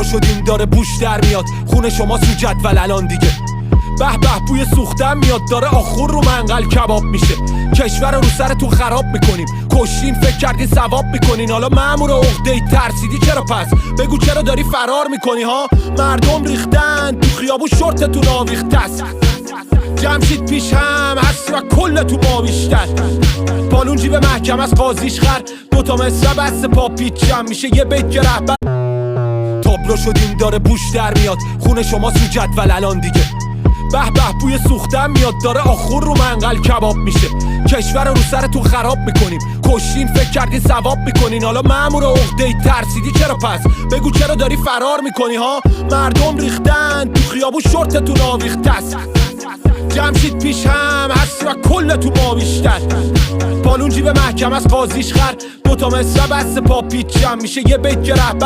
تابلو شدیم داره بوش در میاد، خونه شما سو جدول الان دیگه. به به بوی سوختن میاد، داره آخور رو منقل کباب میشه. کشور رو سرتون خراب میکنیم، کشتین فکر کردین ثواب میکنین. حالا مأمور عقده‌ای ترسیدی چرا پس؟ بگو چرا داری فرار میکنی ها؟ مردم ریختن تو خیابون شورتتون آویخته است. جمشید پیش هم هست و کل تو ما بیشتر. بالون جیب محکم از قاضیش خر، دوتا مصرع بسته پا پیچم میشه یه بیت که رهبر. تابلو شدیم داره بوش در میاد، خونه شما سو جدول الان دیگه. به به بوی سوختن میاد، داره آخور رو منقل کباب میشه. کشور رو سرتون خراب میکنیم، کشتین فکر کردین ثواب میکنین. حالا مأمور عقده‌ای ترسیدی چرا پس؟ بگو چرا داری فرار میکنی ها؟ مردم ریختن تو خیابون شورتتون آویخته است. جمشید پیش هم هست و کل تو ما بیشتر. بالون جیب محکم از قاضیش خر، دوتا مصرع بسته پا پیچم میشه یه بیت که رهبر.